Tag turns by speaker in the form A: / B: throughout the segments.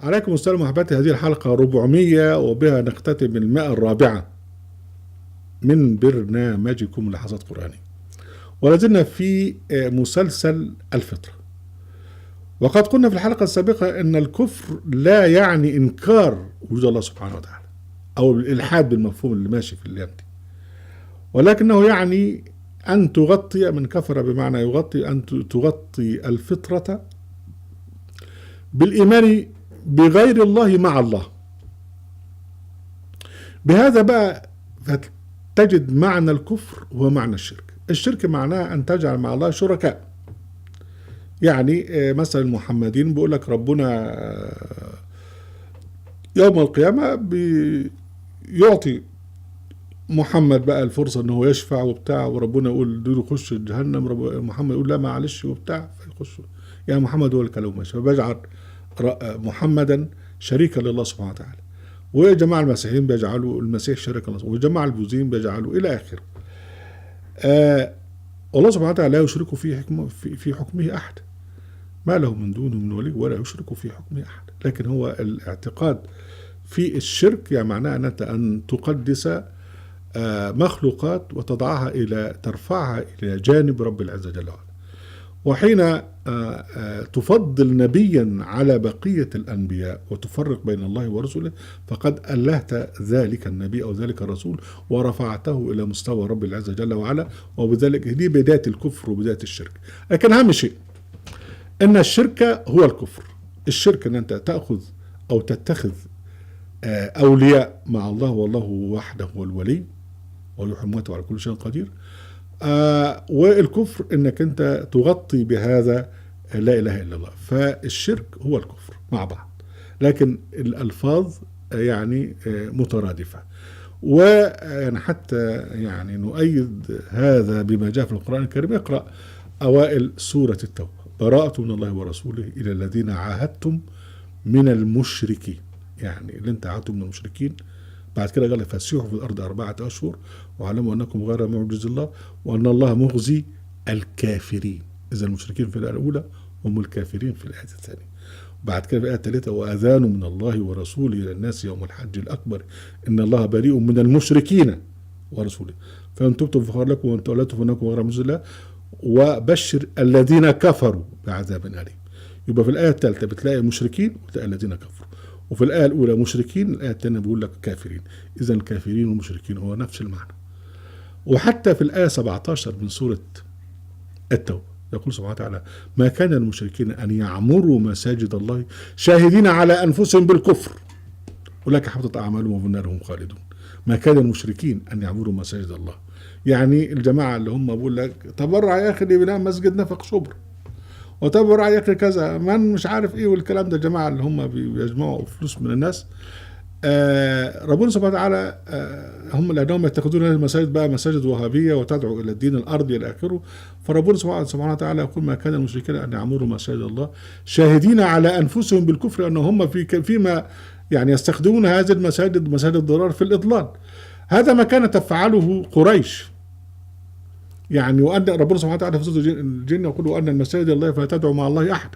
A: عليكم السلام وحباتي. هذه الحلقة 400 وبها نختتم 100 من برنامجكم لحظات قرآنية، ولازلنا في مسلسل الفطرة. وقد قلنا في الحلقة السابقة أن الكفر لا يعني إنكار وجود الله سبحانه وتعالى أو الإلحاد بالمفهوم اللي ماشي في الأيام دي، ولكنه يعني أن تغطي، من كفر بمعنى يغطي، أن تغطي الفطرة بالإيمان بغير الله مع الله. بهذا بقى فتجد معنى الكفر هو معنى الشرك. الشرك معناه أن تجعل مع الله شركاء. يعني مثلا المحمدين بيقول لك ربنا يوم القيامة بيعطي محمد بقى الفرصة انه يشفع وبتاع، وربنا يقول دول يخش جهنم، محمد يقول لا معلش وبتاع فيخش. يعني محمد هو الكلام ماشي، فبيجعل محمدا شريكا لله سبحانه وتعالى. وجماعة المسيحيين بيجعلوا المسيح شريكا لله، وجماعة البوذيين بيجعلوا إلى آخره. الله سبحانه وتعالى لا يشرك في حكمه أحد، ما له من دونه من ولي ولا يشرك في حكمه أحد. لكن هو الاعتقاد في الشرك يعني معناه أن تقدس مخلوقات وتضعها ترفعها إلى جانب رب العزة جل وعلا. وحين تفضل نبيا على بقية الأنبياء وتفرق بين الله ورسله، فقد ألهت ذلك النبي أو ذلك الرسول ورفعته إلى مستوى رب العزة جل وعلا، وبذلك دي بداية الكفر وبداية الشرك. لكن أهم شيء أن الشرك هو الكفر. الشرك أن أنت تأخذ أو تتخذ أولياء مع الله، والله وحده هو الولي ويحيي الموتى وعلى كل شيء قدير. والكفر انك انت تغطي بهذا لا اله الا الله. فالشرك هو الكفر مع بعض، لكن الالفاظ يعني مترادفه. ويعني حتى يعني نؤيد هذا بما جاء في القرآن الكريم. اقرأ اوائل سورة التوبة: براءة من الله ورسوله الى الذين عاهدتم من المشركين. يعني اللي انت عاهدتم من المشركين. بعد كده قال فسيحوا في الأرض 4 أشهر واعلموا أنكم غير معجز الله وأن الله مخزي الكافرين. إذا المشركين في الآية الأولى هم الكافرين في الآية الثانية. بعد كده في الآية الثالثة وأذان من الله ورسوله إلى الناس يوم الحج الأكبر إن الله بريء من المشركين ورسوله فإن تبتم فخير لكم وإن توليتم فإنكم غير معجز الله وبشر الذين كفروا بعذاب أليم. يبقى في الآية الثالثة بتلاقي المشركين وتلاقي الذين كفروا، وفي الآية الأولى مشركين، الآية الثانية بيقول لك كافرين. إذا الكافرين والمشركين هو نفس المعنى. وحتى في الآية 17 من سورة التوبة يقول سبحانه وتعالى ما كان المشركين أن يعمروا مساجد الله شاهدين على أنفسهم بالكفر أولئك حبطت أعمالهم وفي النار هم خالدون. ما كان المشركين أن يعمروا مساجد الله، يعني الجماعة اللي هم بيقول لك تبرع يا أخي لبناء مسجد نفق شبر، وتبرع يا أخي كذا من مش عارف إيه والكلام ده. جماعة اللي هم بيجمعوا فلوس من الناس. ربنا سبحانه وتعالى هم لأنهم يتخذون المساجد بقى مساجد وهابية وتدعو إلى الدين الأرضي إلى آخره. فربنا سبحانه وتعالى يقول ما كان المشركين أن يعمروا مساجد الله شاهدين على أنفسهم بالكفر أن هم فيما يعني يستخدمون هذه المساجد مساجد الضرار في الإضلال. هذا ما كانت تفعله قريش. يعني وأن ربنا سبحانه وتعالى في سورة الجن يقول وأن المساجد الله فلا تدعو مع الله أحد.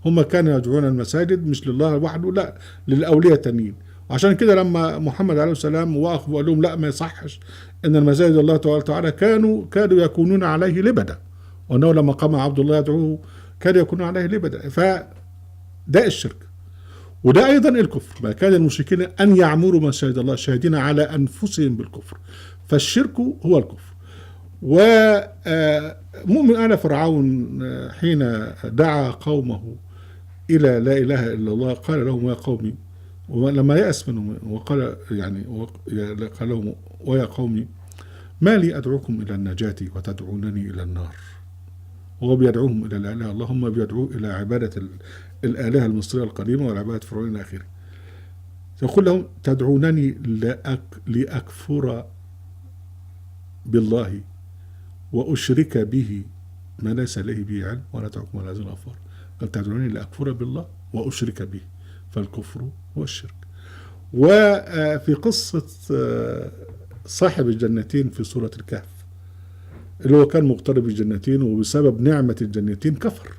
A: هم كانوا يدعون المساجد مش لله وحده، لا للأولياء التانيين. عشان كده لما محمد عليه السلام وقف وقال لهم لا ما يصحش ان المساجد الله تعالى كانوا يكونون عليه لبدا، وانه لما قام عبد الله يدعوه كانوا يكونون عليه لبدا. فده الشرك، وده ايضا الكفر. ما كان المشركين ان يعمروا مساجد الله شاهدين على انفسهم بالكفر. فالشرك هو الكفر. ومؤمن آل فرعون حين دعا قومه الى لا اله الا الله قال لهم يا قومي، ولما يأس منهم وقال يعني قال لهم ويا قومي ما لي أدعوكم إلى النجاة وتدعونني إلى النار. وهو بيدعوهم إلى لا إله إلا الله، هم بيدعوه إلى عبادة الآلهة المصرية القديمة والعبادة فرعون إلى آخره. يقول لهم تدعونني لأكفر بالله وأشرك به ما ليس لي به علم ولا أدعوكم إلى هذه الأغفار. قال تدعونني لأكفر بالله وأشرك به، فالكفر هو الشرك. وفي قصة صاحب الجنتين في سورة الكهف اللي هو كان مقترب الجنتين وبسبب نعمة الجنتين كفر،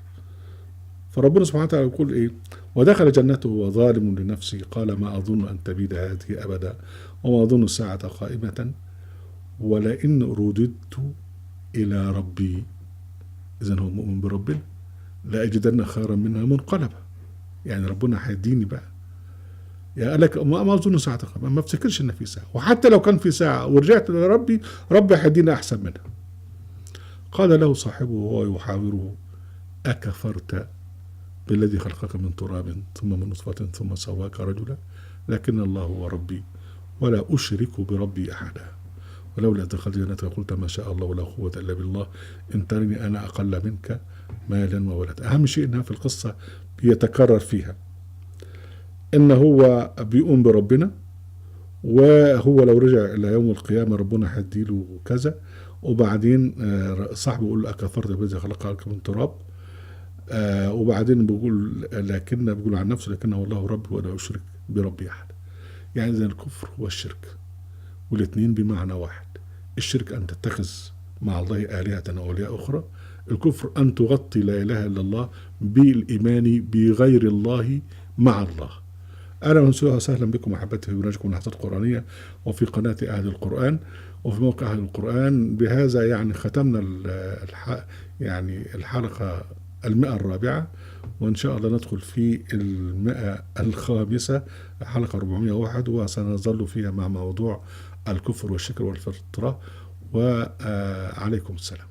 A: فربنا سبحانه وتعالى يقول إيه؟ ودخل جنته وظالم لنفسه قال ما أظن أن تبيد هذه أبدا وما أظن الساعة قائمة ولئن رددت إلى ربي، إذن هو مؤمن بربنا، لأجدن خيرا منها منقلبا. يعني ربنا هيديني بقى، يعني قال لك ما أظن ساعة قائمة، ما افتكرش إن في ساعة، وحتى لو كان في ساعة ورجعت لربي ربي هيديني أحسن منها. قال له صاحبه وهو يحاوره أكفرت بالذي خلقك من تراب ثم من نطفة ثم سواك رجلا لكن الله هو ربي ولا أشرك بربي أحدا ولولا دخلت جنتك قلت ما شاء الله ولا قوة إلا بالله إن ترني أنا أقل منك مالا وولدا. أهم شيء إنها في القصة بيتكرر فيها إن هو بيقوم بربنا، وهو لو رجع إلى يوم القيامة ربنا هيديله كذا، وبعدين صاحبه يقول له أكفرت بالذي خلقك من تراب، وبعدين بيقول عن نفسه لكنه الله ربي ولا أشرك بربي أحد. يعني إذا الكفر والشرك والاثنين بمعنى واحد. الشرك أن تتخذ مع الله آلهة أو أولياء أخرى، الكفر أن تغطي لا إله إلا الله بالإيمان بغير الله مع الله. أهلا وسهلا بكم أحبتي في برنامجكم اللحظات القرآنية وفي قناة أهل القرآن وفي موقع أهل القرآن. بهذا يعني ختمنا الحلقة 104، وإن شاء الله ندخل في 105 حلقة 401 وسنظل فيها مع موضوع الكفر والشرك والفترة. وعليكم السلام.